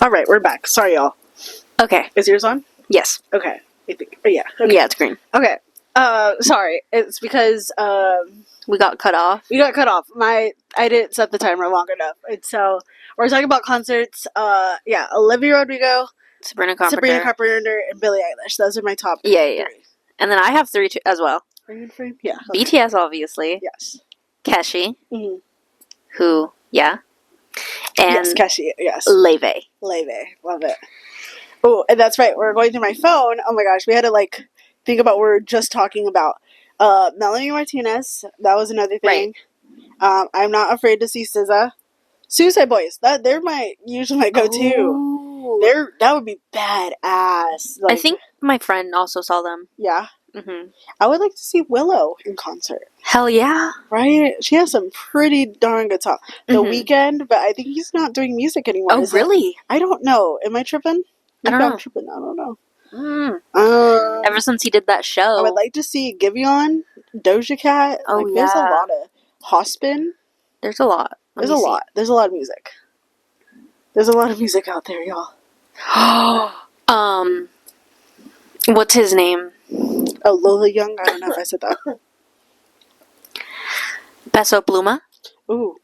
All right, we're back. Sorry, y'all. Okay. Is yours on? Yes. Okay. I think. Oh, yeah. Okay. Yeah, it's green. Okay. Sorry. It's because We got cut off. we got cut off. I didn't set the timer long enough, and so we're talking about concerts. Yeah, Olivia Rodrigo, Sabrina Carpenter. and Billie Eilish. Those are my top. Yeah. three. And then I have 3 too, as well. Are you in frame? Yeah. Okay. BTS, obviously. Yes. Keshi, Mm-hmm. who, yeah. And Yes, Keshi. Yes. Leve. Leve. Love it. Oh, and that's right. We're going through my phone. Oh my gosh, we had to like think about what we were just talking about. Melanie Martinez. That was another thing. Right. I'm not afraid to see SZA. Suicide Boys. They're usually my go-to. Oh. That would be badass. Like, I think my friend also saw them. Yeah. Mm-hmm. I would like to see Willow in concert. Hell yeah. Right? She has some pretty darn good songs. The Weeknd, but I think he's not doing music anymore. Oh, really? I don't know. Am I tripping? I don't know. I'm tripping. I don't know. Ever since he did that show. I would like to see Giveon, Doja Cat. Oh, like, there's a lot of Hospin. There's a lot. There's a lot. There's a lot of music. There's a lot of music out there, y'all. What's his name? Oh, Lola Young? I don't know if I said that. Peso Pluma? Ooh.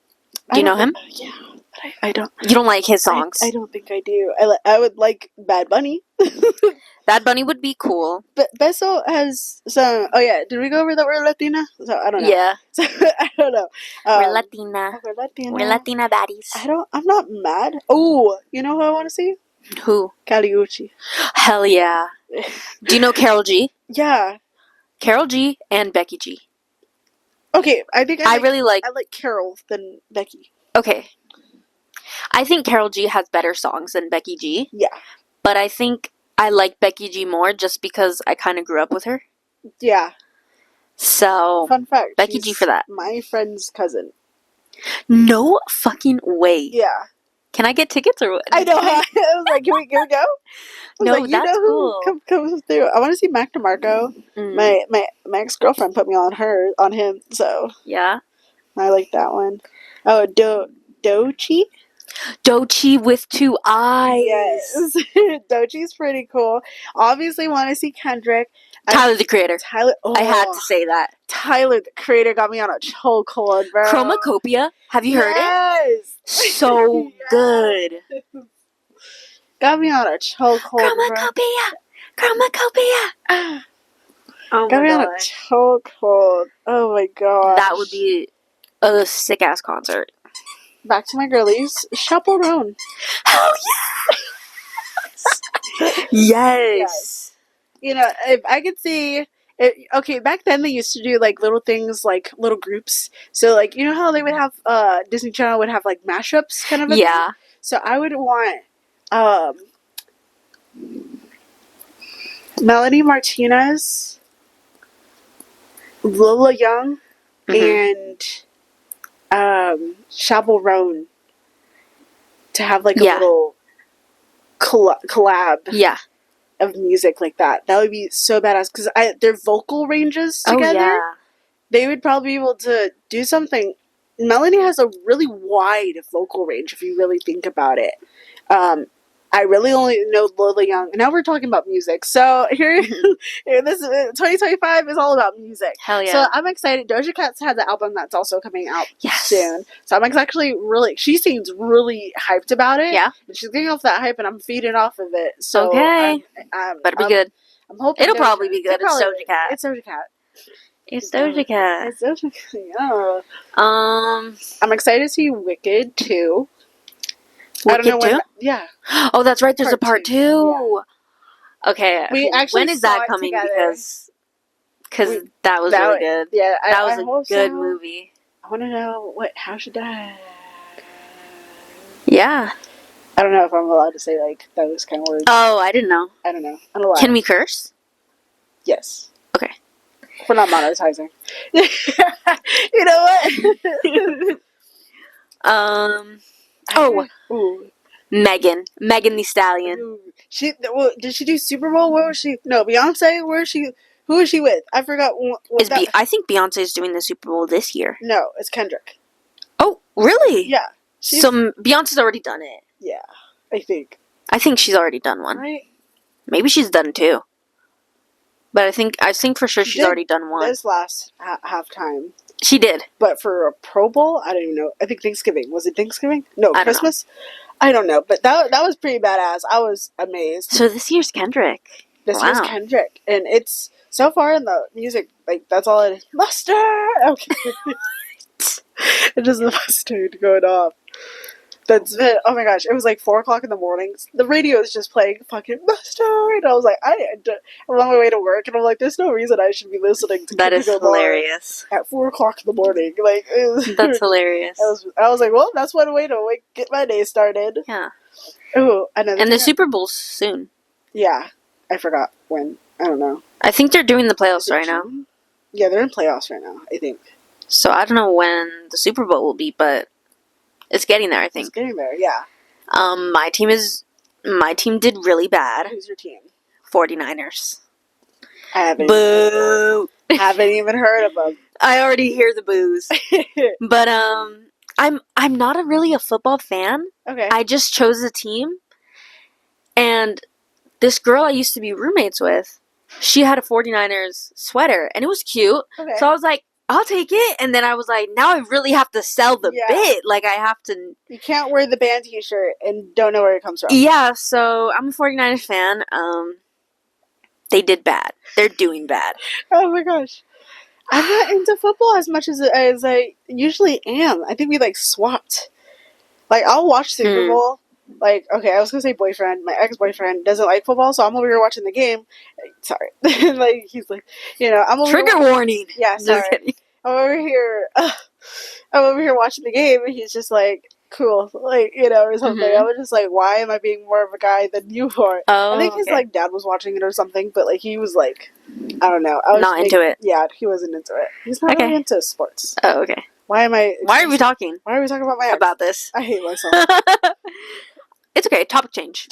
Do you know him? Yeah. But I don't. You don't like his songs? I don't think I do. I would like Bad Bunny. Bad Bunny would be cool. But Beso has some. Oh yeah, did we go over that we're Latina? So I don't know. Yeah. So I don't know. We're Latina. We're Latina. We're Latina baddies. I'm not mad. Oh, you know who I want to see? Who? Caliucci. Hell yeah. Do you know Karol G? Yeah. Karol G and Becky G. Okay, I think I really like. I like Carol than Becky. Okay. I think Karol G has better songs than Becky G. Yeah. But I think I like Becky G more just because I kind of grew up with her. Yeah. So, fun fact. Becky G for that. My friend's cousin. No fucking way. Yeah. Can I get tickets or what? I know. I was like, can we go? No, like, that's cool. Comes through. I want to see Mac DeMarco. My ex-girlfriend put me on him. So yeah, I like that one. Oh, Doechii. Doechii with 2 eyes. Yes, Doechii's pretty cool. Obviously, want to see Kendrick. Tyler, the Creator. Oh, I had to say that. Tyler, the Creator, got me on a chokehold, bro. Chromacopia. Have you heard it? Yes. So good. Got me on a chokehold, Chromacopia. Oh got me on a god. chokehold. Oh my god. That would be a sick ass concert. Back to my girlies. Chaperone. Hell yes. Yes. You know, if I could see it, okay, back then they used to do like little things, like little groups. So like, you know how they would have Disney Channel would have like mashups kind of a thing? So I would want Melanie Martinez, Lola Young, and Chaperone to have like a little collab of music like that. That would be so badass because their vocal ranges together, they would probably be able to do something. Melanie has a really wide vocal range if you really think about it. I really only know Lola Young. Now we're talking about music. So here this 2025 is all about music. Hell yeah. So I'm excited. Doja Cat's had the album that's also coming out soon. So I'm actually she seems really hyped about it. Yeah. And she's getting off that hype and I'm feeding off of it. So okay. Better be good. I'm hoping it'll probably be good. It's Doja Cat. It's Doja Cat. It's Doja Cat. It's Doja Cat. Yeah. I'm excited to see Wicked too. Wicked I don't know 2? Yeah. Oh, that's right. There's a part 2. Yeah. Okay. We actually when is that coming? Together. Because that was really good. Yeah, that was a good movie. I want to know how she died. Yeah. I don't know if I'm allowed to say like those kind of words. Oh, I didn't know. I don't know. I'm allowed. Can we curse? Yes. Okay. We're not monetizing. You know what? Megan Thee Stallion. Ooh. Did she do Super Bowl? Where was she? No, Beyonce. Who is she with? I forgot. I think Beyonce is doing the Super Bowl this year. No, it's Kendrick. Oh, really? Yeah. So Beyonce's already done it. Yeah, I think. I think she's already done one. Right? Maybe she's done 2. But I think for sure she's already done one. This last halftime. She did. But for a Pro Bowl, I don't even know. I think Thanksgiving. Was it Thanksgiving? No, Christmas? I don't know. But that was pretty badass. I was amazed. So this year's Kendrick. This year's Kendrick. And it's so far in the music, like, that's all it is. Mustard! Okay. It's just the mustard going off. That's it. Oh my gosh. It was like 4 o'clock in the morning. The radio is just playing fucking mustard. I was like, I'm on my way to work, and I'm like, there's no reason I should be listening to that. Is hilarious. At 4 o'clock in the morning. Like, that's hilarious. I was like, well, that's one way to get my day started. Yeah. Ooh, and the Super Bowl's soon. Yeah. I forgot when. I don't know. I think they're doing the playoffs right now. Yeah, they're in playoffs right now, I think. So I don't know when the Super Bowl will be, but it's getting there, I think. It's getting there, yeah. My team did really bad. Who's your team? 49ers. I haven't. Boo! Haven't even heard of them. I already hear the boos. But I'm not really a football fan. Okay. I just chose a team, and this girl I used to be roommates with, she had a 49ers sweater, and it was cute. Okay. So I was like, I'll take it. And then I was like, now I really have to sell the bit. Like, I have to... You can't wear the band t-shirt and don't know where it comes from. Yeah, so I'm a 49ers fan. They did bad. They're doing bad. Oh my gosh. I'm not into football as much as I usually am. I think we, like, swapped. Like, I'll watch Super Bowl. Like, okay, I was going to say boyfriend. My ex-boyfriend doesn't like football, so I'm over here watching the game. Sorry. Like, he's like, I'm over Trigger warning. Yeah, sorry. I'm over here watching the game, and he's just like, cool, like, or something. I was just like, why am I being more of a guy than you are? Oh, I think his, like, dad was watching it or something, but, like, he was like, I don't know. I was not into it. Yeah, he wasn't into it. He's not really into sports. Oh, okay. Why are we talking about my ex? About this? I hate myself. It's okay. Topic change.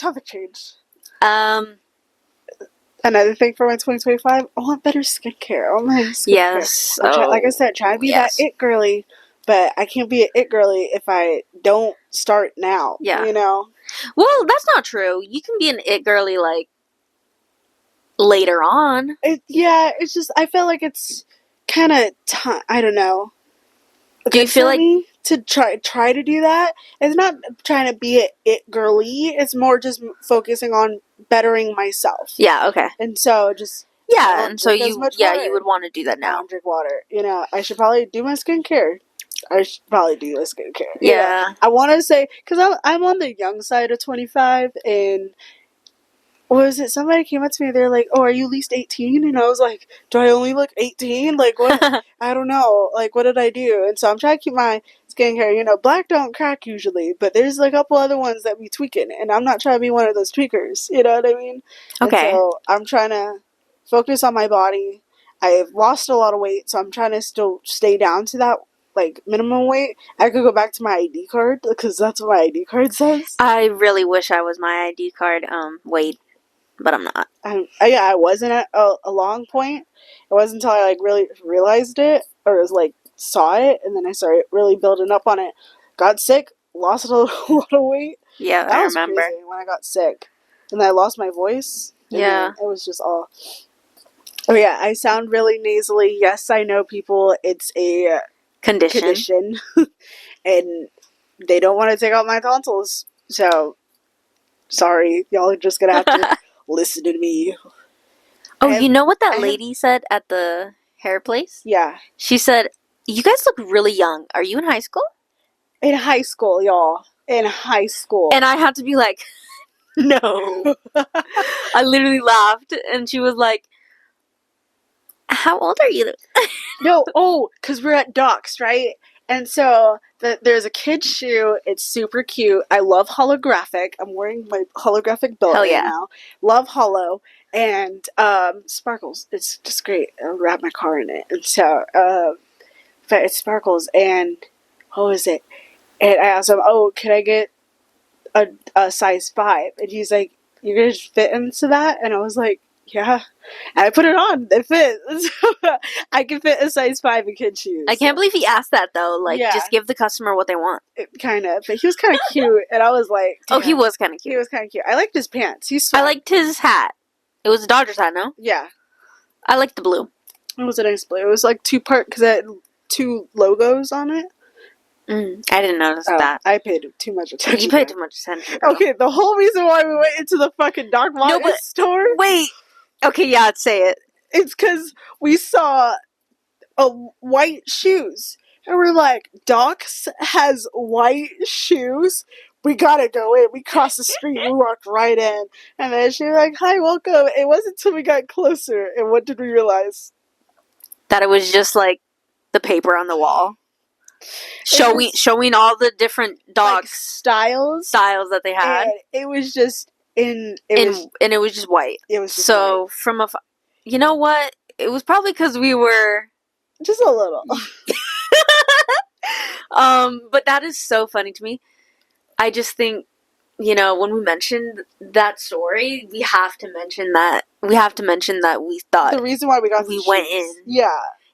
Another thing for my 2025, I want better skincare. I want my skincare. Yes. Like I said, trying to be that it girly, but I can't be an it girly if I don't start now. Yeah. Well, that's not true. You can be an it girly, like, later on. It's just, I feel like it's kind of time. I don't know. Do you feel like to try to do that? It's not trying to be it girly. It's more just focusing on bettering myself. Yeah. Okay. And so just and so you would want to do that now. Drink water. I should probably do my skincare. Yeah. I want to say because I'm on the young side of 25 and. Was it somebody came up to me, they're like, oh, are you at least 18? And I was like, do I only look 18? Like, what? I don't know. Like, what did I do? And so I'm trying to keep my skincare, black don't crack usually, but there's a couple other ones that be tweaking, and I'm not trying to be one of those tweakers, you know what I mean? Okay. And so I'm trying to focus on my body. I've lost a lot of weight, so I'm trying to still stay down to that, like, minimum weight. I could go back to my ID card, because that's what my ID card says. I really wish I was my ID card weight. But I'm not. I wasn't at a long point. It wasn't until I, like, really realized it, or was, like, saw it, and then I started really building up on it. Got sick, lost a lot of weight. Yeah, that I was remember. Crazy when I got sick. And then I lost my voice. Yeah. It was just all... Oh, yeah, I sound really nasally. Yes, I know, people. It's a... Condition. And they don't want to take out my tonsils. So, sorry. Y'all are just going to have to... listen to me. Oh, you know what that lady said at the hair place? Yeah. She said, you guys look really young. Are you in high school? In high school, y'all. In high school. And I had to be like, no. I literally laughed. And she was like, how old are you? No, because we're at Doc's, right? And so there's a kid's shoe. It's super cute. I love holographic. I'm wearing my holographic belt right now. Love holo. And sparkles. It's just great. I'll wrap my car in it. And so but it sparkles. And what was it? And I asked him, oh, can I get a size 5? And he's like, you're going to fit into that? And I was like, Yeah. I put it on. It fits. I can fit a size 5 in kid shoes. I can't believe he asked that, though. Like, Yeah. just give the customer what they want. Kind of. But he was kind of cute. And I was like, damn. Oh, he was kind of cute. He was kind of cute. I liked his pants. He's swag. I liked his hat. It was a Dodgers hat, no? Yeah. I liked the blue. It was a nice blue. It was like 2-part because it had 2 logos on it. I didn't notice that. I paid too much attention. You paid too much attention. Girl. Okay, the whole reason why we went into the fucking Doc Martens store. Wait. Okay, yeah, say it. It's because we saw white shoes. And we're like, Doc's has white shoes. We gotta go in. We crossed the street. We walked right in. And then she was like, hi, welcome. It wasn't until we got closer. And what did we realize? That it was just like the paper on the wall. Showing all the different dogs styles that they had. And it was just and it was just white. It was just so white. From a, you know what? It was probably because we were just a little. But that is so funny to me. I just think, when we mentioned that story, we have to mention that. We we thought the reason why we went in. Yeah.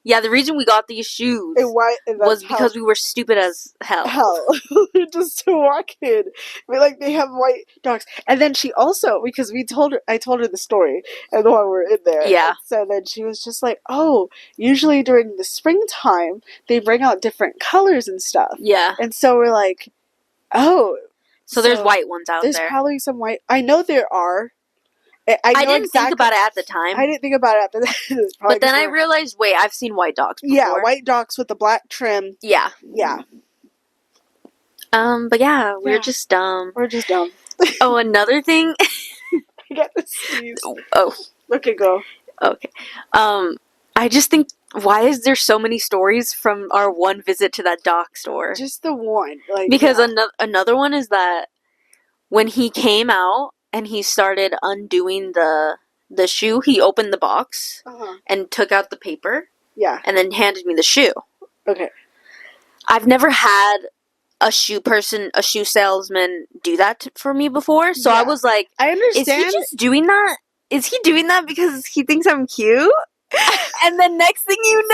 Yeah, the reason we got these shoes was because we were stupid as hell. Just to walk in. They have white dogs. And then she also, because I told her the story, and while we're in there. Yeah. So then she was just like, oh, usually during the springtime, they bring out different colors and stuff. Yeah. And so we're like, oh. So there's white ones out there. There's probably some white. I know there are. I didn't think about it at the time. I didn't think about it at the time. But then I realized, wait, I've seen white dogs before. Yeah, white dogs with the black trim. Yeah. Yeah. But yeah, we're just dumb. We're just dumb. Oh, another thing. I got the sneeze. Oh. Look it go. Okay. I just think, why is there so many stories from our one visit to that doc store? Just the one. Because another one is that when he came out, and he started undoing the shoe, he opened the box and took out the paper. Yeah. And then handed me the shoe. Okay. I've never had a shoe salesman do that for me before. So I was like, I understand. Is he just doing that? Is he doing that because he thinks I'm cute? And then next thing you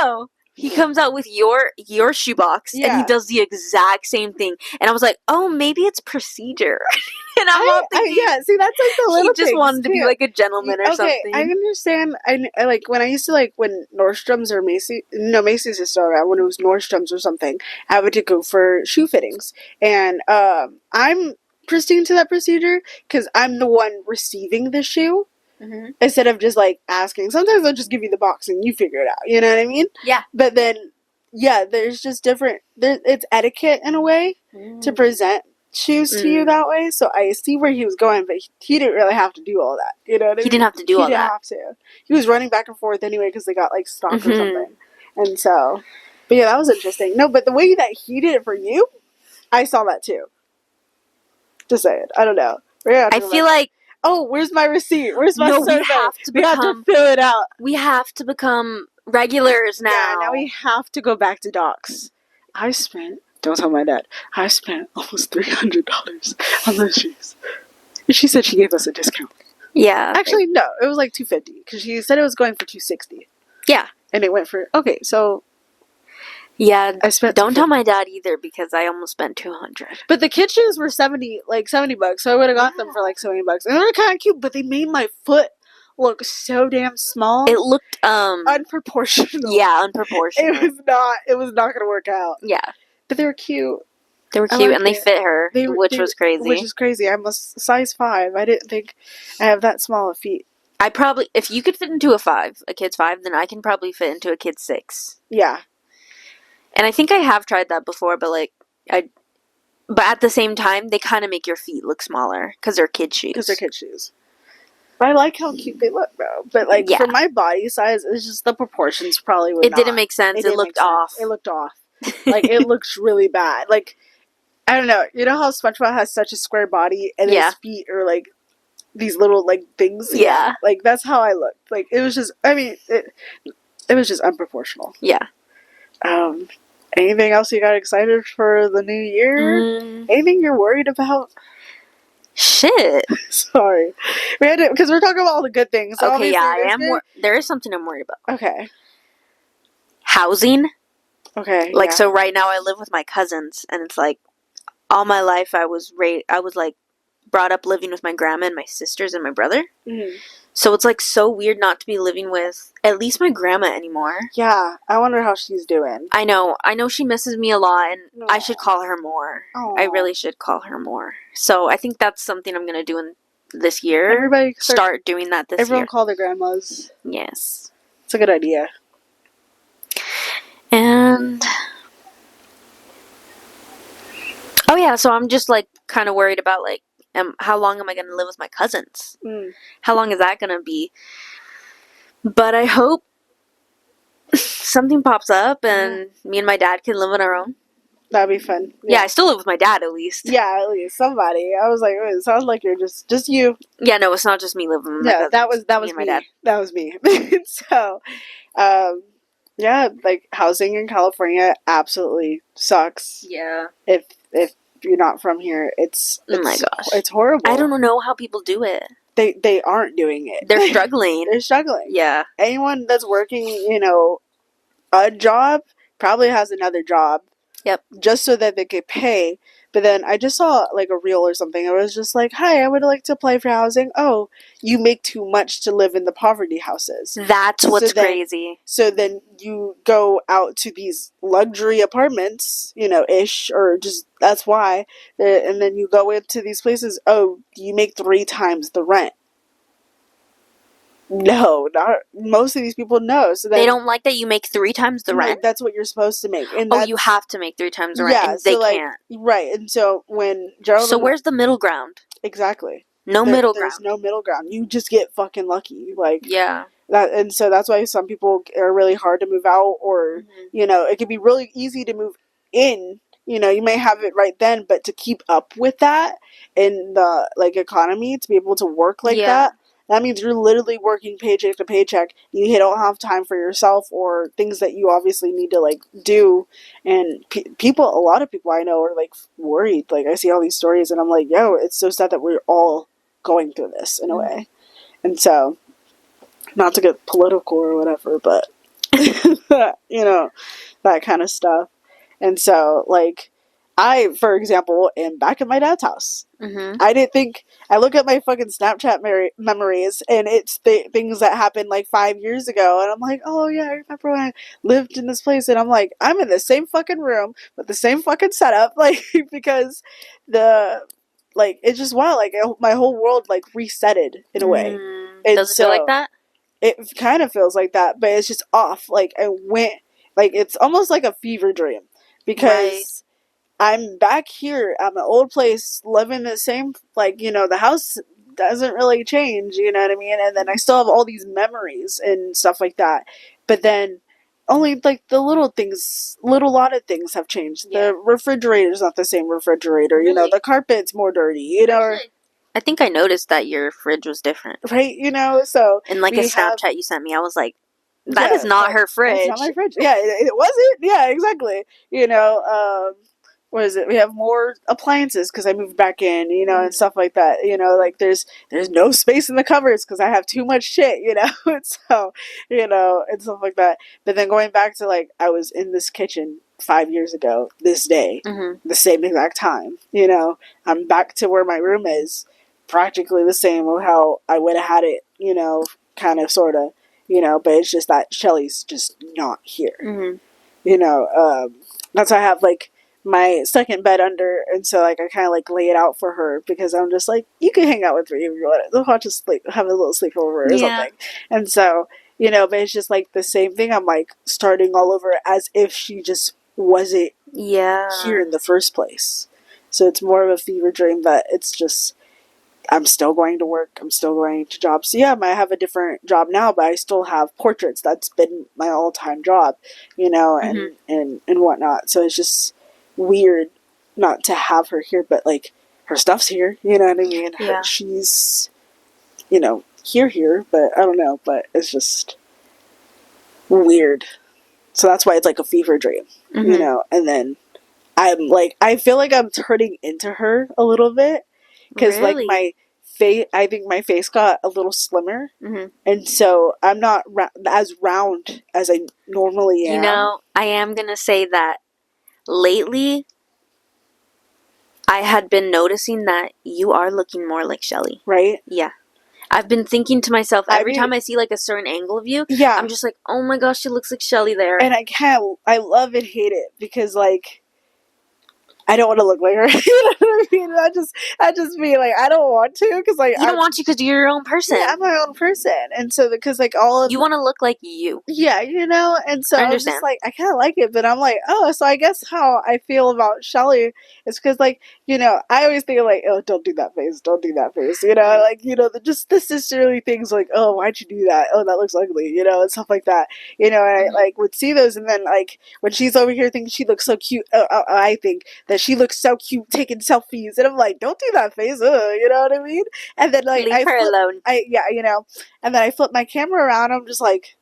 know, he comes out with your shoebox and he does the exact same thing. And I was like, oh, maybe it's procedure. And I'm all thinking, see, that's like the little he just wanted to be like a gentleman or something. I understand. I like when I used to when Nordstrom's or Macy's is still around, when it was Nordstrom's or something, I would go for shoe fittings. And I'm pristine to that procedure because I'm the one receiving the shoe. Mm-hmm. Instead of just asking. Sometimes they'll just give you the box and you figure it out. You know what I mean? Yeah. But then, there's just different. It's etiquette in a way to present shoes to you that way. So I see where he was going, but he didn't really have to do all that. You know what I mean? He didn't have to do all that. He didn't have to. He was running back and forth anyway because they got stock or something. And so, but yeah, that was interesting. No, but the way that he did it for you, I saw that too. Just saying. I don't know. I feel like. Oh, where's my receipt? Where's my survey? We have to fill it out. We have to become regulars now. Yeah, now we have to go back to docs. Don't tell my dad, I spent almost $300 on those shoes. She said she gave us a discount. Yeah. Actually, no, it was $250 because she said it was going for $260. Yeah. And it went for, okay, so. Yeah, don't tell my dad either because I almost spent $200. But the kid shoes were $70, so I would have got them for $70. And they were kind of cute, but they made my foot look so damn small. It looked unproportional. Yeah, unproportional. It was not going to work out. Yeah. But they were cute. They were cute and they fit her, which was crazy. Which is crazy. I'm a size 5. I didn't think I have that small of feet. I probably, if you could fit into a kid's 5, then I can probably fit into a kid's 6. Yeah. And I think I have tried that before, but but at the same time, they kind of make your feet look smaller because they're kid shoes. But I like how cute they look, though. But for my body size, it's just the proportions probably were. Didn't make sense. It looked off. It looked off. It looks really bad. I don't know. You know how SpongeBob has such a square body and his feet are these little things. Yeah. That's how I looked. It was just. I mean, it was just unproportional. Yeah. Anything else you got excited for the new year? Anything you're worried about? Shit. Sorry. We had to, because we're talking about all the good things. So okay, yeah, I am. There is something I'm worried about. Okay. Housing. Okay. Like, so right now I live with my cousins, and it's like, all my life I was like, brought up living with my grandma and my sisters and my brother. Mm-hmm. So it's like so weird not to be living with at least my grandma anymore. Yeah, I wonder how she's doing. I know she misses me a lot, and I should call her more. Aww. I really should call her more. So I think that's something I'm gonna do in this year. Everybody start doing that this year. Everyone call their grandmas. Yes, it's a good idea. And oh yeah, so I'm just like kind of worried about like, how long am I gonna live with my cousins? How long is that gonna be? But I hope something pops up and me and my dad can live on our own. That'd be fun. Yeah, I still live with my dad at least. Yeah, at least somebody. I was like, it sounds like you're just you. Yeah, no, it's not just me living with my cousins. that was me. My dad. That was me. So, yeah, like housing in California absolutely sucks. Yeah. If you're not from here, it's oh my gosh, it's horrible. I don't know how people do it. They aren't doing it. They're struggling. They're struggling. Yeah. Anyone that's working, a job probably has another job. Yep. Just so that they could pay. But then I just saw like a reel or something. It was just like, hi, I would like to apply for housing. Oh, you make too much to live in the poverty houses. That's what's crazy. So then you go out to these luxury apartments, ish, or just that's why. And then you go into these places. Oh, you make 3 times the rent. No, not most of these people know. So they don't like that you make 3 times the rent. That's what you're supposed to make. And you have to make 3 times the rent. Yeah, and they can't. Right, and so when Gerald. So where's the middle ground? Exactly. Middle ground. There's no middle ground. You just get fucking lucky. Like yeah. That, and so that's why some people are really hard to move out, or it can be really easy to move in. You may have it right then, but to keep up with that in the economy, to be able to work like that. That means you're literally working paycheck to paycheck. You don't have time for yourself or things that you obviously need to do. And a lot of people I know are worried. I see all these stories and I'm like, yo, it's so sad that we're all going through this in a way. And so, not to get political or whatever, but that kind of stuff. And so I, for example, am back at my dad's house. Mm-hmm. I didn't think. I look at my fucking Snapchat memories, and it's things that happened 5 years ago, and I'm like, oh yeah, I remember when I lived in this place, and I'm like, I'm in the same fucking room with the same fucking setup, because it's just wild. My whole world resetted in a way. And does it feel like that? It kind of feels like that, but it's just off. I went it's almost like a fever dream because. Right. I'm back here at my old place, living the same, the house doesn't really change, you know what I mean? And then I still have all these memories and stuff like that. But then only, the little lot of things have changed. Yeah. The refrigerator's not the same refrigerator, really? The carpet's more dirty, Actually, I think I noticed that your fridge was different. Right, so. In a Snapchat you sent me, I was like, that is not her fridge. That's not my fridge. Yeah, it wasn't. Yeah, exactly. What is it? We have more appliances because I moved back in, and stuff like that. There's no space in the cupboards because I have too much shit, and so, and stuff like that. But then going back to I was in this kitchen 5 years ago this day, the same exact time. I'm back to where my room is, practically the same of how I would have had it. Kind of, sort of. But it's just that Shelly's just not here. Mm-hmm. That's why I have my second bed under, and so I kind of lay it out for her because I'm just you can hang out with me if you want to. I'll just have a little sleepover or something. And so but it's just the same thing. I'm starting all over as if she just wasn't here in the first place. So it's more of a fever dream, but it's just I'm still going to work. I'm still going to jobs. So yeah, I have a different job now, but I still have portraits. That's been my all-time job, and whatnot. So it's just weird not to have her here, but her stuff's here, you know what I mean? Yeah. She's here, but I don't know, but it's just weird. So that's why it's a fever dream, and then I'm I feel I'm turning into her a little bit, Because, like, my face, I think my face got a little slimmer. Mm-hmm. And so I'm not as round as I normally am. You know, I am going to say that lately, I had been noticing that you are looking more like Shelly. Right? Yeah. I've been thinking to myself, every time I see, like, a certain angle of you, I'm just like, oh my gosh, she looks like Shelly there. And I love and hate it, because, like, I don't want to look like her. You know what I mean? I just mean, like, I don't want to, because, like, you don't want to because you're your own person. Yeah, I'm my own person. And so, because, like, all of... You want to look like you. Yeah, you know? And so I'm just like, I kind of like it, but I'm like, oh, so I guess how I feel about Shelly is because, like, you know, I always think, like, oh, don't do that face, don't do that face, you know? Like, you know, just the sisterly things, like, oh, why'd you do that? Oh, that looks ugly, you know, and stuff like that. You know, and I, like, would see those, and then, like, when she's over here thinking she looks so cute, I think that she looks so cute taking selfies, and I'm like, don't do that face, you know what I mean? And then, like, leave her alone. Yeah, you know, and then I flip my camera around, I'm just like,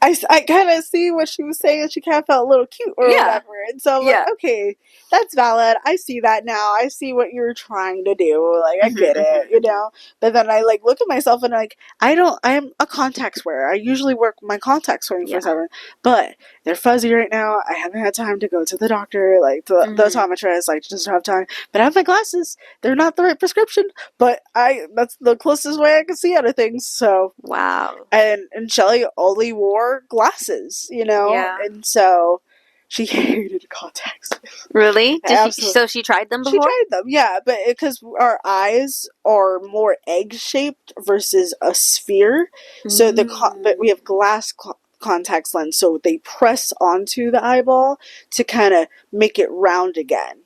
I kind of see what she was saying, and she kind of felt a little cute or whatever. And so I'm like, okay, that's valid. I see that now. I see what you're trying to do. Like, I get it, you know? But then I, like, look at myself and, like, I'm a contacts wearer. I usually work my contacts 24/7, but they're fuzzy right now. I haven't had time to go to the doctor, like, the optometrist, like, just don't have time. But I have my glasses. They're not the right prescription, but that's the closest way I can see out of things, so. Wow. And Shelly only wore glasses, you know? Yeah. And so she hated contacts. Really? So she tried them before? She tried them, yeah. But because our eyes are more egg-shaped versus a sphere. So but we have glass contact lens, so they press onto the eyeball to kind of make it round again.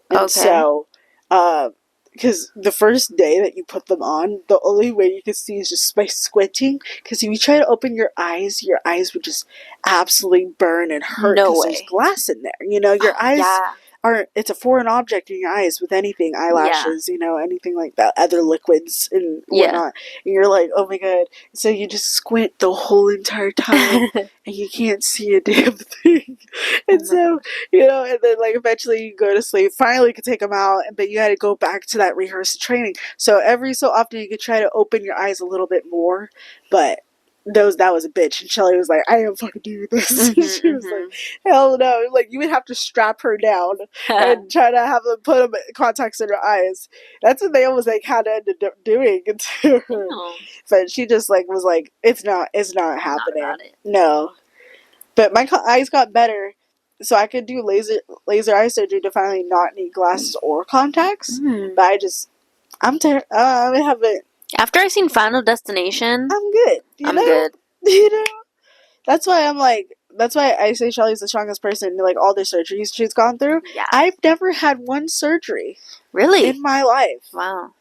And so, because the first day that you put them on, the only way you can see is just by squinting. Because if you try to open your eyes would just absolutely burn and hurt. Because there's glass in there. You know, your eyes aren't, it's a foreign object in your eyes with anything, eyelashes, you know, anything like that, other liquids and whatnot. And you're like, oh my god. So you just squint the whole entire time and you can't see a damn thing. And so, you know, and then, like, eventually you go to sleep, finally could take them out, but you had to go back to that rehearsed training. So every so often you could try to open your eyes a little bit more, but that was a bitch. And Shelly was like, I am fucking doing this. She was like, hell no. Like, you would have to strap her down and try to have them put contacts in her eyes. That's what they almost, like, had to end up doing to her. But she just, like, was like, it's not happening. No. But my eyes got better, so I could do laser eye surgery to finally not need glasses or contacts. But I haven't. After I seen Final Destination, I'm good. I'm good. You know? That's why I say Shelly's the strongest person in, like, all the surgeries she's gone through. Yeah. I've never had one surgery. Really? In my life. Wow.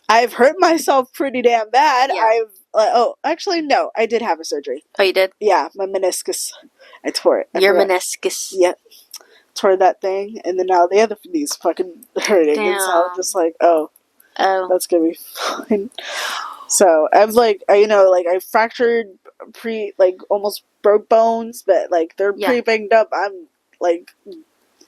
I've hurt myself pretty damn bad. Yeah. Actually, no. I did have a surgery. Oh, you did? Yeah, my meniscus. I tore it. Your meniscus. Yep. Tore that thing, and then now the other knee's fucking hurting. Damn. And so I'm just like, oh. That's gonna be fine. So I was like, I fractured almost broke bones, but, like, they're pretty banged up. I'm like,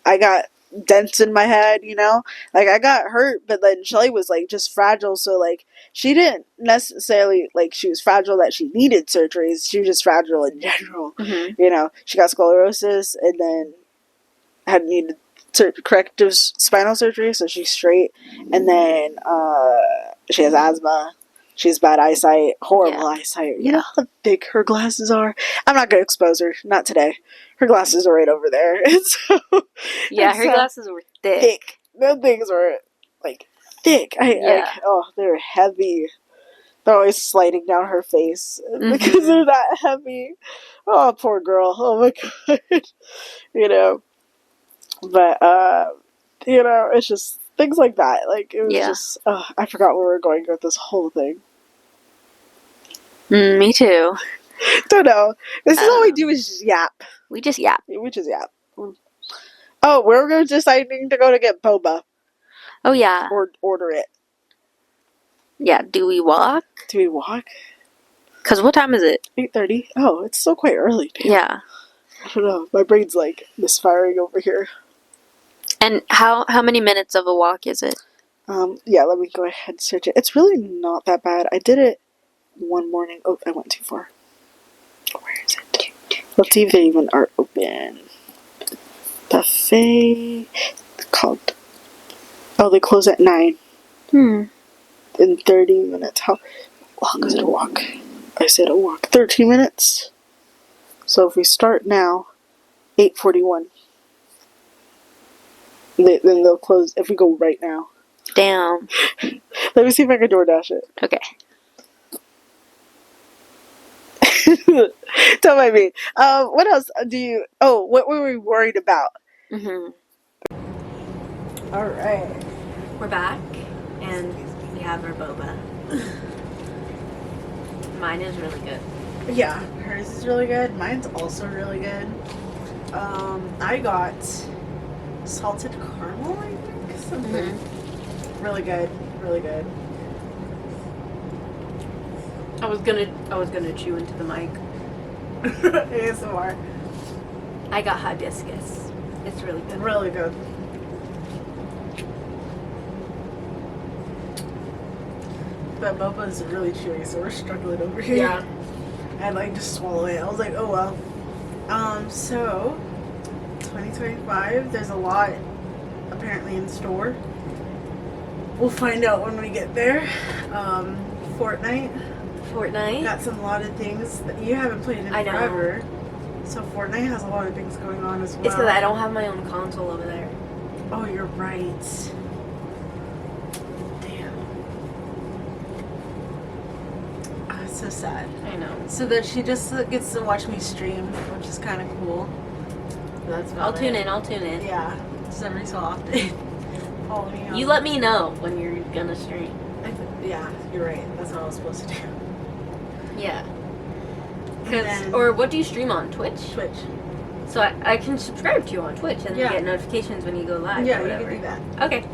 I got dents in my head, you know, like, I got hurt, but then Shelly was, like, just fragile. So, like, she didn't necessarily, like, she was fragile that she needed surgeries. She was just fragile in general. You know, she got sclerosis and then had needed corrective spinal surgery, so she's straight, and then she has asthma, she has bad eyesight, horrible eyesight. You know how big her glasses are? I'm not gonna expose her, not today. Her glasses are right over there. And so, her glasses were thick. Those things were, like, thick. They were heavy. They're always sliding down her face because they're that heavy. Oh, poor girl. Oh my god. You know. But, you know, it's just things like that. Like, it was just, I forgot where we were going with this whole thing. Me too. Don't know. This is all we do is just yap. We just yap. Oh, we're deciding to go to get boba. Oh, yeah. Or order it. Yeah, do we walk? Because what time is it? 8:30. Oh, it's still quite early. Damn. Yeah. I don't know. My brain's, like, misfiring over here. And how many minutes of a walk is it? Yeah, let me go ahead and search it. It's really not that bad. I did it one morning. Oh, I went too far. Where is it? Let's see if they even are open. Buffet. Called. Oh, they close at 9. In 30 minutes. How long is it a walk? I said a walk. 13 minutes. So if we start now, 8:41. Then they'll close if we go right now. Damn. Let me see if I can DoorDash it. Okay. Don't mind me. What else do you... Oh, what were we worried about? Alright. We're back, and we have our boba. Mine is really good. Yeah, hers is really good. Mine's also really good. I got salted caramel, I think. Something. Really good. Really good. I was gonna chew into the mic. ASMR. I got hibiscus. It's really good. Really good. But boba is really chewy, so we're struggling over here. Yeah. And like just swallow it. I was like, oh well. So 2025, there's a lot apparently in store. We'll find out when we get there. Fortnite. Got a lot of things that you haven't played in forever. So Fortnite has a lot of things going on as well. It's because I don't have my own console over there. Oh, you're right. Damn. Oh, it's so sad. I know. So that she just gets to watch me stream, which is kind of cool. That's I'll tune in. Yeah, just every so often. Follow me. You let me know when you're gonna stream. Yeah, you're right. That's what I was supposed to do. Yeah. Or what do you stream on? Twitch? Twitch. So I can subscribe to you on Twitch and get notifications when you go live. Yeah, or whatever. you can do that. Okay.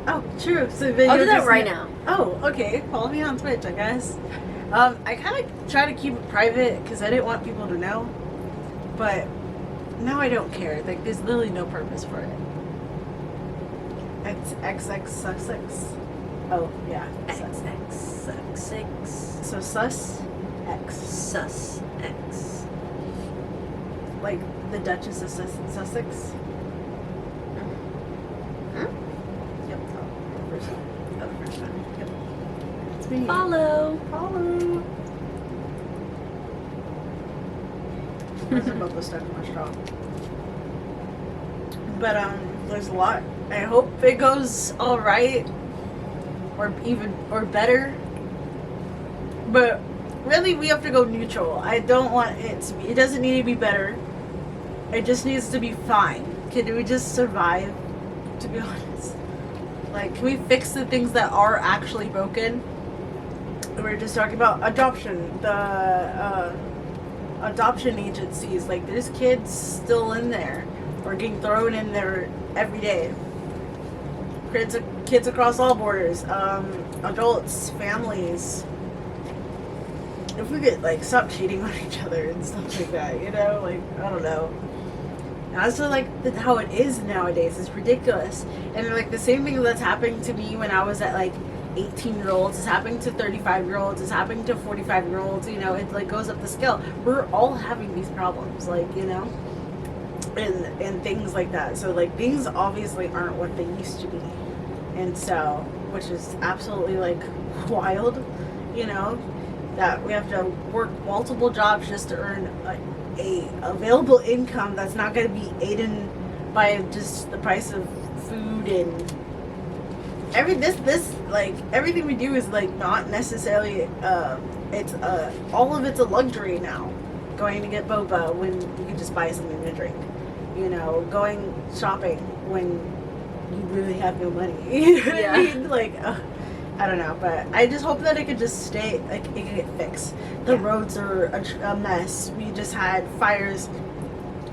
Oh, true. So I'll do that right now. Oh, okay. Follow me on Twitch, I guess. I kind of try to keep it private because I didn't want people to know. But now I don't care. Like, there's literally no purpose for it. It's XX Sussex. Oh, yeah. XX Sussex. So Sus X. Sus X. Like the Duchess of Sussex? Hmm? Yep. Oh, first time. Oh, the first time. Yep. It's me. Follow. There's a bubble stuck in my straw. But there's a lot. I hope it goes all right, or better. But really, we have to go neutral. I don't want it to be. It doesn't need to be better. It just needs to be fine. Can we just survive? To be honest, like, can we fix the things that are actually broken? We're just talking about adoption. The adoption agencies, like, there's kids still in there or getting thrown in there every day. Kids across all borders, adults, families. If we could, like, stop cheating on each other and stuff like that, you know, like, I don't know. That's just, like, how it is nowadays. It's ridiculous. And, like, the same thing that's happening to me when I was at, like, 18-year-olds is happening to 35-year-olds, is happening to 45-year-olds, you know, it, like, goes up the scale. We're all having these problems, like, you know, and things like that. So, like, things obviously aren't what they used to be. And so, which is absolutely, like, wild, you know, that we have to work multiple jobs just to earn a available income that's not going to be aided by just the price of food and everything we do is, like, not necessarily it's all of it's a luxury now. Going to get boba when you can just buy something to drink, you know, going shopping when you really have no money. You know what I mean? Like, I don't know, but I just hope that it could just stay, like, it could get fixed. The roads are a mess. We just had fires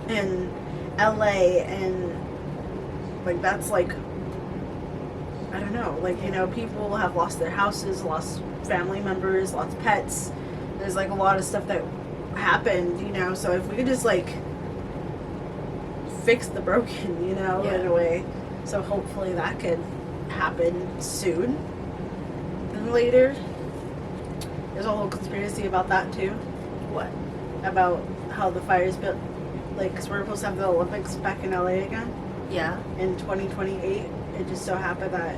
in LA, and, like, that's, like, I don't know, like, you know, people have lost their houses, lost family members, lost pets. There's, like, a lot of stuff that happened, you know, so if we could just, like, fix the broken, you know, in a way. So hopefully that could happen soon than later. There's a whole conspiracy about that too. What? About how the fire's built, like, because we're supposed to have the Olympics back in LA again. Yeah. In 2028. It just so happened that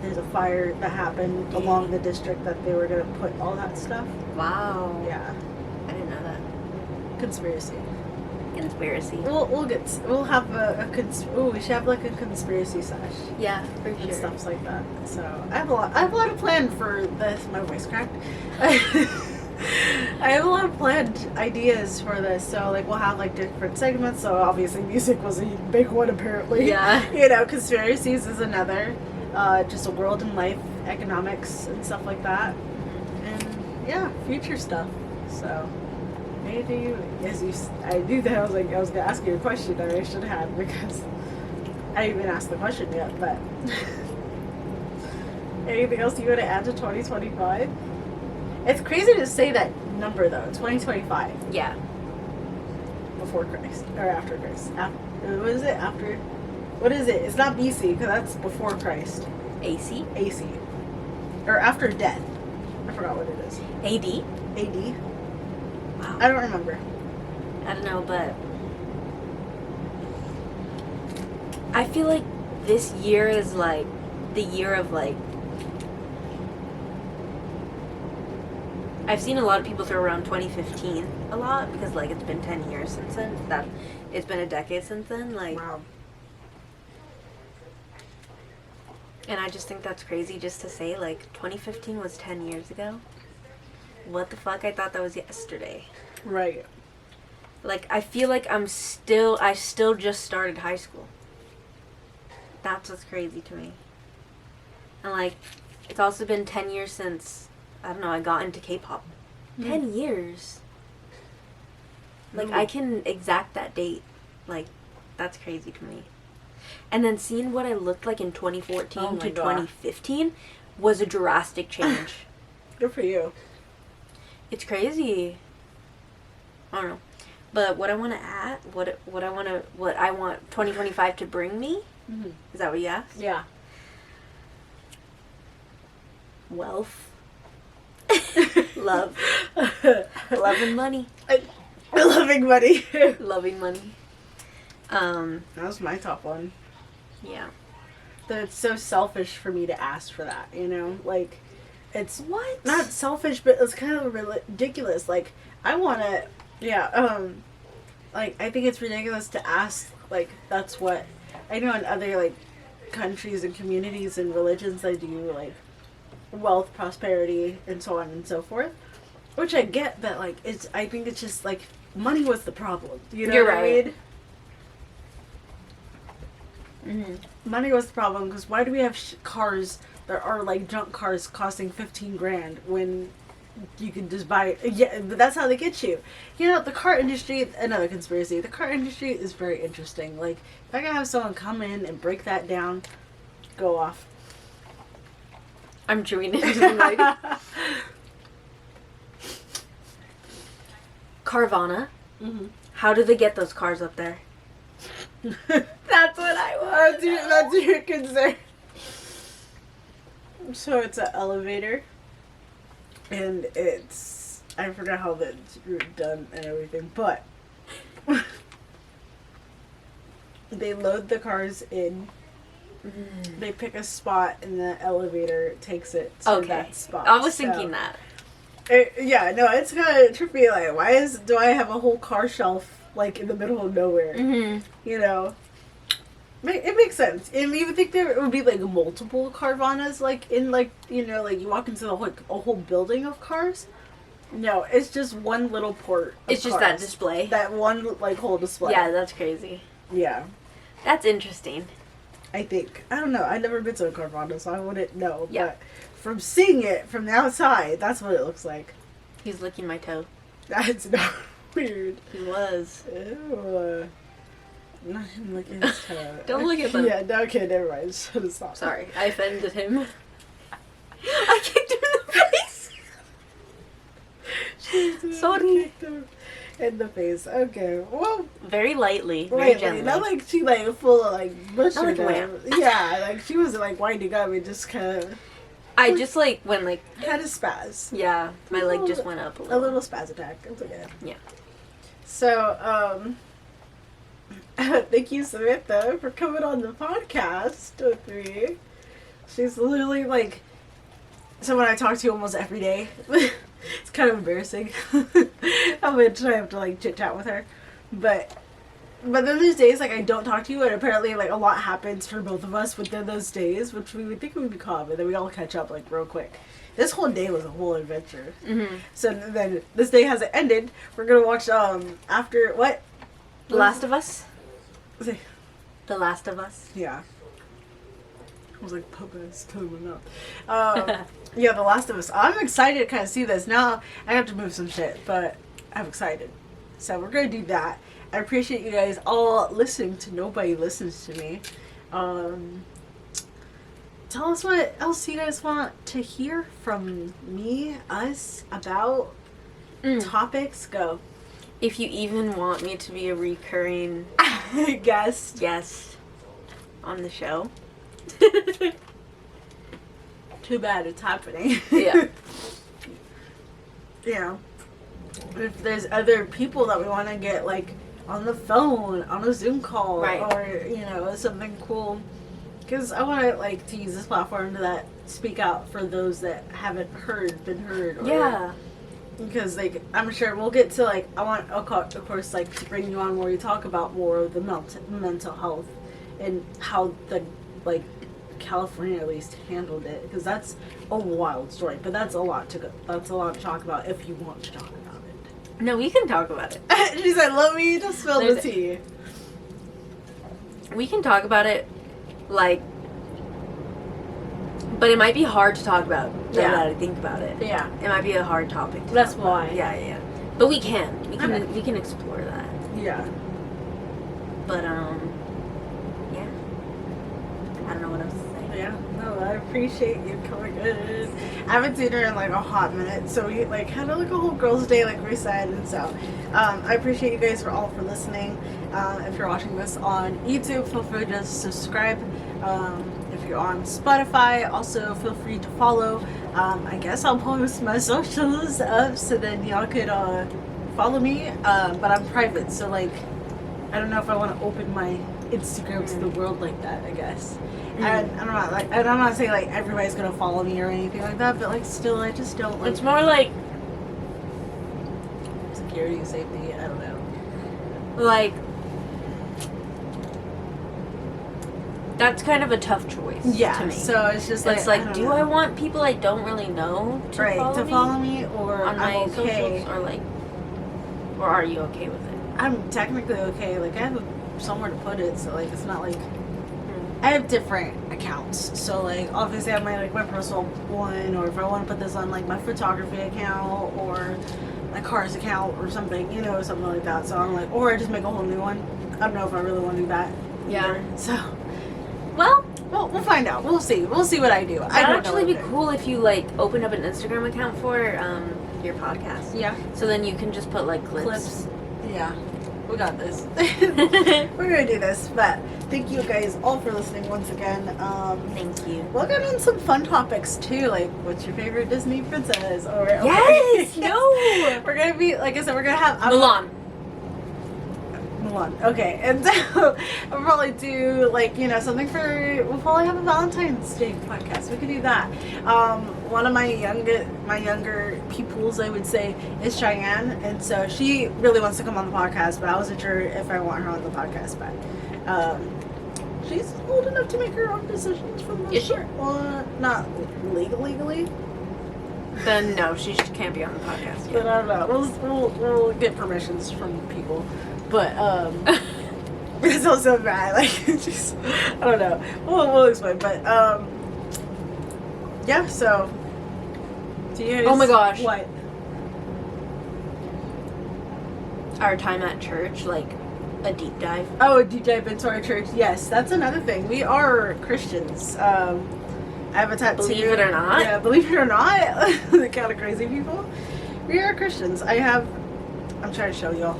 there's a fire that happened along the district that they were going to put all that stuff. Wow. Yeah. I didn't know that. Conspiracy. We'll have we should have like a conspiracy sesh. Yeah, for sure. And stuff like that. So I have a lot of planned for this. My voice cracked. I have a lot of planned ideas for this. So like we'll have like different segments. So obviously music was a big one apparently. Yeah. You know, conspiracies is another. Just a world and life, economics and stuff like that. And yeah, future stuff. So. Maybe I knew that I was going to ask you a question that I should have because I didn't even ask the question yet, but anything else you want to add to 2025? It's crazy to say that number though, 2025. Yeah. Before Christ, or after Christ. What is it? After, what is it? It's not BC because that's before Christ. AC? AC. Or after death. I forgot what it is. AD? AD. Wow. I don't remember. I don't know, but I feel like this year is like the year of like I've seen a lot of people throw around 2015 a lot because like it's been 10 years since then. That it's been a decade since then. Like, wow. And I just think that's crazy just to say like 2015 was 10 years ago. What the fuck? I thought that was yesterday. Right. Like, I feel like I still just started high school. That's what's crazy to me. And, like, it's also been 10 years since, I don't know, I got into K-pop. 10 years. Like, I can exact that date. Like, that's crazy to me. And then seeing what I looked like in 2014 to 2015 was a drastic change. Good for you. It's crazy. I don't know. But what I want to add, what I want 2025 to bring me, is that what you asked? Yeah. Wealth. Love. Love and money. Loving money. Loving money. That was my top one. Yeah. It's so selfish for me to ask for that, you know? Like, it's what? Not selfish, but it's kind of ridiculous. Like, I want to, like, I think it's ridiculous to ask, like, that's what, I know in other, like, countries and communities and religions, they do, like, wealth, prosperity, and so on and so forth. Which I get, but, like, I think it's just, like, money was the problem. You know You're what right. I mean? Money was the problem, because why do we have cars that are like junk cars costing $15,000 when you can just buy but that's how they get you. You know, the car industry, another conspiracy, the car industry is very interesting. Like, if I could have someone come in and break that down, go off. I'm chewing into the mic. Carvana. How do they get those cars up there? That's what I want. That's your concern. So it's an elevator, and it's, I forgot how that's done and everything, but they load the cars in, they pick a spot, and the elevator takes it to that spot. I was thinking that. It's kind of trippy. Like, why do I have a whole car shelf like in the middle of nowhere? You know, it makes sense. And you would think there would be like multiple Carvanas, like in like, you know, like you walk into a whole building of cars. No, it's just one little port. It's just that display. That one like whole display. Yeah, that's crazy. Yeah, that's interesting. I think, I don't know. I've never been to a Carvana, so I wouldn't know. Yeah. But from seeing it from the outside, that's what it looks like. He's licking my toe. That's not weird. He was. Ew. Not him licking his toe. Don't look at them. Yeah, no, okay, never mind. Stop. Sorry, I offended him. I kicked him in the face. Jesus, Sorry. In the face. Okay. Well, very lightly. Very gently. Not like she like full of like bush or like wham. Yeah, like she wasn't like winding up. It just kind of. I just like went like kind of spaz. Yeah, my leg just went up a little. A little spaz attack. It's okay. Yeah. So, thank you, Samantha, for coming on the podcast with me. She's literally like someone I talk to almost every day. It's kind of embarrassing how much I have to like chit chat with her, but then there's days like I don't talk to you, and apparently like a lot happens for both of us within those days, which we would think would be common. Then we all catch up like real quick. This whole day was a whole adventure. Mm-hmm. So then this day hasn't ended. We're gonna watch after what? The Last of Us. The Last of Us. Yeah. I was like, Pope's totally up. Yeah, The Last of Us. I'm excited to kind of see this. Now I have to move some shit, but I'm excited. So we're going to do that. I appreciate you guys all listening to Nobody Listens to Me. Tell us what else you guys want to hear from me, us, about topics. Go. If you even want me to be a recurring guest on the show. Too bad it's happening. Yeah. Yeah. If there's other people that we want to get like on the phone, on a Zoom call, right, or something cool, because I want to like to use this platform to speak out for those that haven't been heard. Yeah. Because like I'm sure we'll get to like I want of course like to bring you on where we talk about more of the mental health and how the like California at least handled it, because that's a wild story, but that's a lot to talk about if you want to talk about it. No, we can talk about it. She said, "Let me just spill the tea." We can talk about it, like, but it might be hard to talk about. Now that I think about it. Yeah, it might be a hard topic. That's why. Yeah. But we can explore that. Yeah. But yeah. I don't know what else to say. Yeah, no, I appreciate you coming in. I haven't seen her in like a hot minute, so we like had like a whole girls' day, like we said, and so I appreciate you guys all for listening. If you're watching this on YouTube, feel free to subscribe. If you're on Spotify, also feel free to follow. I guess I'll post my socials up so then y'all could follow me. But I'm private, so like I don't know if I want to open my Instagram to the world like that, I guess. And I'm not saying like everybody's gonna follow me or anything like that, but like still I just don't like. It's more like security, safety, I don't know. Like that's kind of a tough choice to me. So it's just like, it's like, do I want people I don't really know to follow me or on my socials, or are you okay with it? I'm technically okay. Like I have somewhere to put it, so like it's not like I have different accounts. So like obviously I have my personal one, or if I want to put this on like my photography account or my cars account or something, something like that. So I'm like, or I just make a whole new one. I don't know if I really want to do that. Yeah. Either. So well, we'll find out. We'll see. We'll see what I do. That'd actually be cool if you like opened up an Instagram account for your podcast. Yeah. So then you can just put like clips. Yeah. We got this. We're gonna do this, but thank you guys all for listening once again. Thank you. We'll get on some fun topics too, like what's your favorite Disney princess? Or yes, no. We're gonna be like I said, we're gonna have Mulan. Okay, and so we'll probably do like something we'll probably have a Valentine's Day podcast. We could do that. One of my younger pupils, I would say, is Cheyenne, and so she really wants to come on the podcast, but I wasn't sure if I want her on the podcast. But she's old enough to make her own decisions for the most part. Well, not legally. Then no, she can't be on the podcast yet. But I don't know. We'll get permissions from people. But it's also bad. Like, just I don't know. We'll explain. But yeah. So, do you guys? Oh my gosh! What? Our time at church, like a deep dive. Oh, a deep dive into our church. Yes, that's another thing. We are Christians. I have a tattoo. Believe it or not. Yeah, believe it or not. The kind of crazy people. We are Christians. I have I'm trying to show y'all.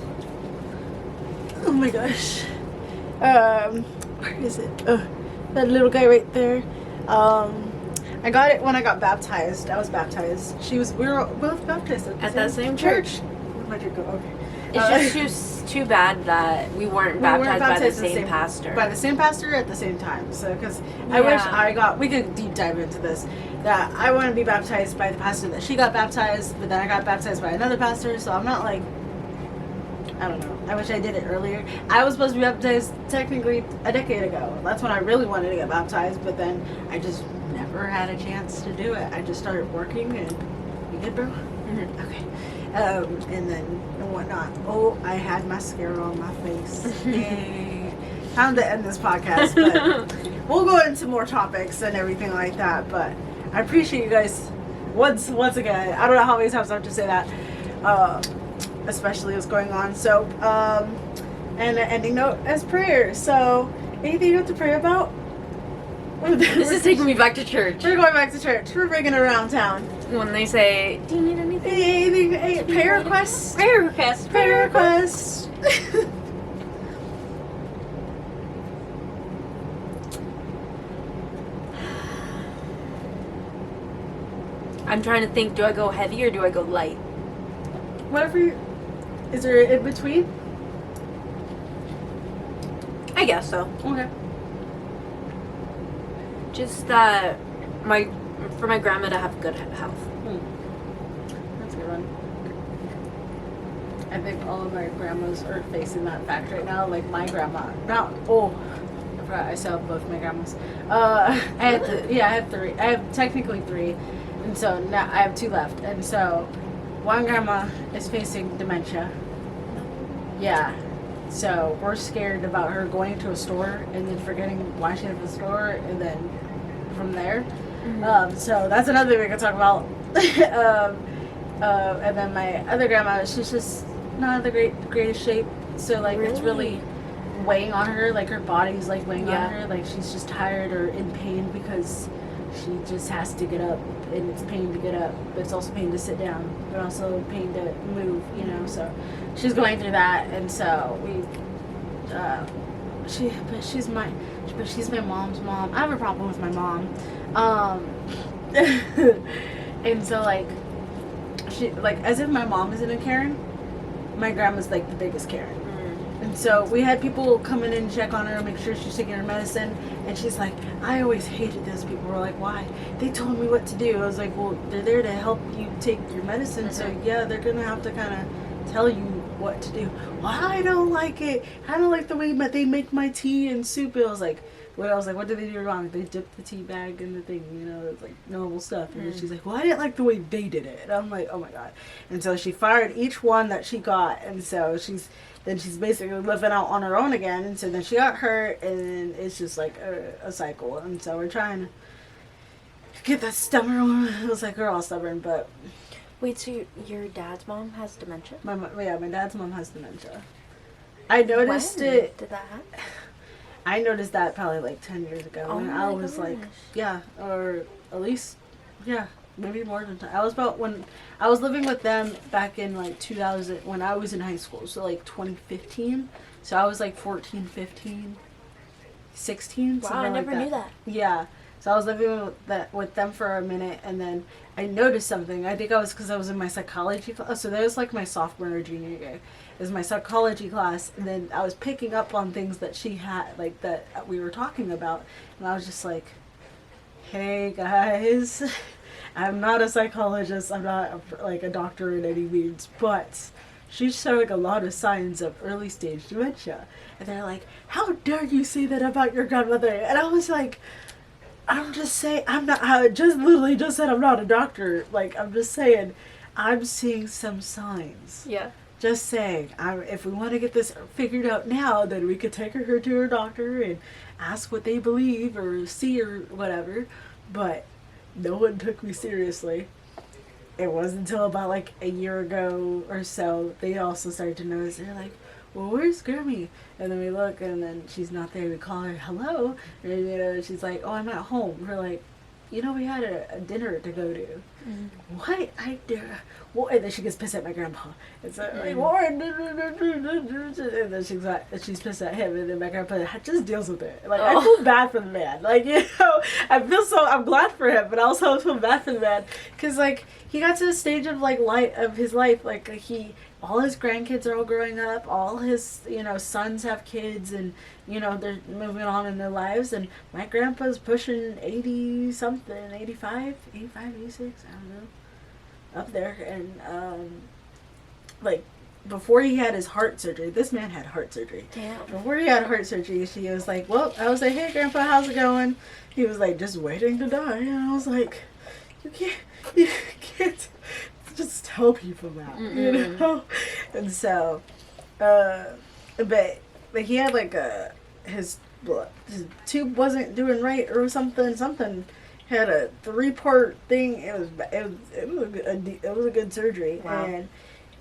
Oh my gosh. Where is it? That little guy right there. I got it when I got baptized. I was baptized. We were both baptized at that same church. Where'd my drink go? Okay. It's just too bad that we weren't baptized by the same pastor. By the same pastor at the same time. So, because I wish we could deep dive into this. That I want to be baptized by the pastor that she got baptized, but then I got baptized by another pastor. So I'm not like, I don't know. I wish I did it earlier. I was supposed to be baptized technically a decade ago. That's when I really wanted to get baptized, but then I just never had a chance to do it. I just started working and you good, bro? Mm-hmm. Okay. And then and whatnot. Oh, I had mascara on my face. Yay. Time to end this podcast, but we'll go into more topics and everything like that. But I appreciate you guys once again. I don't know how many times I have to say that. Especially what's going on. So, and the ending note as prayer. So, anything you have to pray about? This is taking me back to church. We're going back to church. We're bringing it around town. When they say, do you need anything? Anything? Prayer requests? Prayer requests. Prayer requests. I'm trying to think, do I go heavy or do I go light? Whatever you... Is there in between? I guess so. Okay. Just that for my grandma to have good health. That's a good one. I think all of my grandmas are facing that fact right now. Like my grandma. I forgot I still have both my grandmas. I have three. I have technically three. And so now I have two left. And so one grandma is facing dementia. Yeah. So we're scared about her going to a store and then forgetting why she went to the store and then from there. Mm-hmm. So that's another thing we can talk about. And then my other grandma, she's just not in the greatest shape. So like it's really weighing on her. Like her body's like weighing on her. Like she's just tired or in pain because she just has to get up, and it's pain to get up, but it's also pain to sit down, but also pain to move, you know. So she's going through that, and so she's my mom's mom. I have a problem with my mom, and so like she as if my mom isn't a Karen, my grandma's like the biggest Karen. And so we had people come in and check on her, make sure she's taking her medicine. And she's like, I always hated those people. We're like, why? They told me what to do. I was like, well, they're there to help you take your medicine. Mm-hmm. So yeah, they're going to have to kind of tell you what to do. Well, I don't like it. I don't like the way they make my tea and soup. I was like, what did they do wrong? They dipped the tea bag in the thing, you know, it's like normal stuff. And then she's like, well, I didn't like the way they did it. And I'm like, oh my God. And so she fired each one that she got. And so she's basically living out on her own again. And so then she got hurt, and it's just like a cycle. And so we're trying to get that stubborn. It was like we're all stubborn, but. Wait, so your dad's mom has dementia? My dad's mom has dementia. I noticed when it. Did that happen? I noticed that probably like 10 years ago when I was like, or at least, maybe more than 10. When I was living with them back in like 2000, when I was in high school, so like 2015. So I was like 14, 15, 16. Wow, I never knew that. Yeah. So I was living with them for a minute, and then I noticed something. I think because I was in my psychology class. So that was like my sophomore or junior year. It was my psychology class, and then I was picking up on things that she had, like that we were talking about, and I was just like, hey guys, I'm not a psychologist, I'm not like a doctor in any means, but she's showing a lot of signs of early stage dementia. And they're like, how dare you say that about your grandmother? And I was like, I'm just saying, I just literally just said I'm not a doctor. Like, I'm just saying, I'm seeing some signs. Yeah. Just saying, if we want to get this figured out now, then we could take her to her doctor and ask what they believe or see or whatever. But no one took me seriously. It wasn't until about like a year ago or so they also started to notice. They're like, well, where's Grammy? And then we look, and then she's not there. We call her, hello. And, you know, she's like, oh, I'm at home. We're like, you know, we had a dinner to go to. What? I do. Well, and then she gets pissed at my grandpa. And so, like, Warren, and then she's pissed at him, and then my grandpa just deals with it. Like, I feel bad for the man. Like, you know, I'm glad for him, but I also feel bad for the man. Because, like, he got to the stage of, like, his life, like, all his grandkids are all growing up, all his, you know, sons have kids, and, you know, they're moving on in their lives, and my grandpa's pushing 80 something, 85, 86, I don't know, up there. And like, before he had his heart surgery, this man had heart surgery. Damn. Before he had heart surgery, she was like, well, I was like, hey grandpa, how's it going? He was like, just waiting to die. And I was like, you can't just tell people that, you know? And so, but he had like his tube wasn't doing right or something had a 3-part thing. It was a good surgery. Wow. And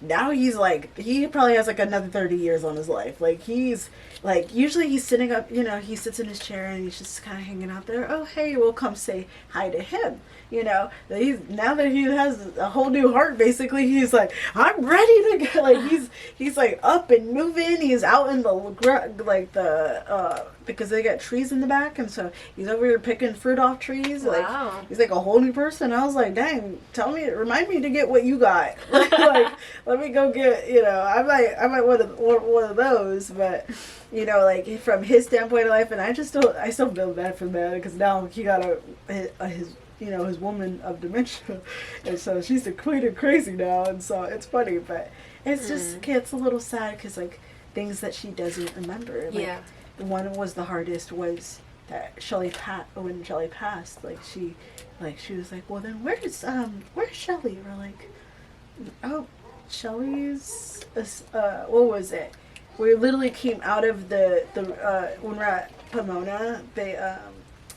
now he's like, he probably has like another 30 years on his life. Like, he's like, usually he's sitting up, you know, he sits in his chair and he's just kind of hanging out there. Oh, hey, we'll come say hi to him. You know, now that he has a whole new heart, basically, he's like, I'm ready to go. Like, he's like up and moving. He's out in the because they got trees in the back, and so he's over here picking fruit off trees. Wow. Like, he's like a whole new person. I was like, dang, remind me to get what you got. Like, let me go get, you know, I might want one of those, but, you know, like, from his standpoint of life, and I still feel bad for the man, because now he got his you know, his woman of dementia, and so she's the queen of crazy now, and so it's funny, but it's just gets a little sad, because, like, things that she doesn't remember, like, yeah. The one was the hardest was that when Shelly passed, like, she was like, well, then where's Shelly? We're like, oh, Shelly's what was it? We literally came out of the when we're at Pomona, they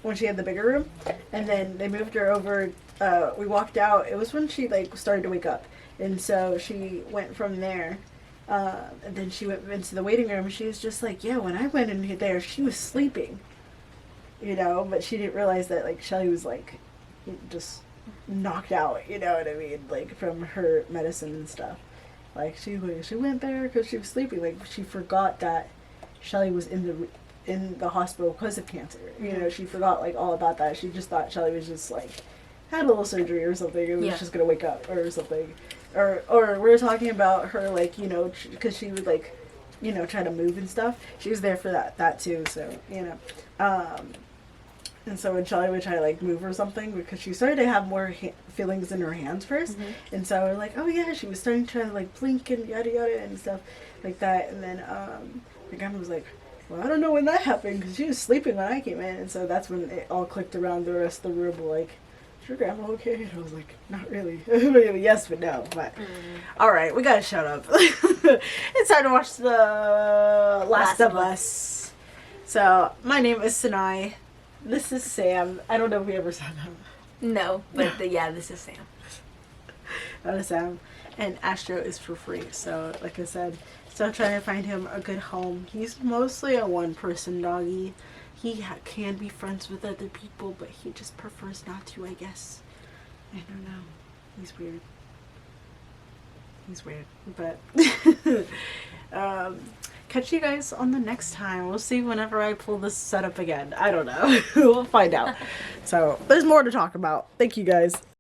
when she had the bigger room, and then they moved her over. We walked out. It was when she, like, started to wake up, and so she went from there. And then she went into the waiting room. She was just like, yeah, when I went in there, she was sleeping, you know, but she didn't realize that, like, Shelly was, like, just knocked out, you know what I mean, like, from her medicine and stuff. Like, she went there because she was sleeping. Like, she forgot that Shelly was in the hospital because of cancer. You know, she forgot, like, all about that. She just thought Shelly was just, like, had a little surgery or something and was just gonna wake up or something. Or we were talking about her, like, you know, because she would, like, you know, try to move and stuff. She was there for that too, so, you know. And so when Shelly would try to, like, move or something, because she started to have more feelings in her hands first, and so we're like, oh yeah, she was starting to try to, like, blink and yada yada and stuff like that, and then my grandma was like, well, I don't know when that happened, because she was sleeping when I came in, and so that's when it all clicked around the rest of the room, like, is your grandma okay? And I was like, not really. Yes, but no. But alright, we gotta shut up. It's time to watch The Last of Us. So, my name is Sinai. This is Sam. I don't know if we ever said that. No, but yeah, this is Sam. That is Sam. And Astro is for free. So, like I said, still trying to find him a good home. He's mostly a one-person doggy. He can be friends with other people, but he just prefers not to, I guess. I don't know. He's weird. But catch you guys on the next time. We'll see whenever I pull this setup again. I don't know. We'll find out. So there's more to talk about. Thank you guys.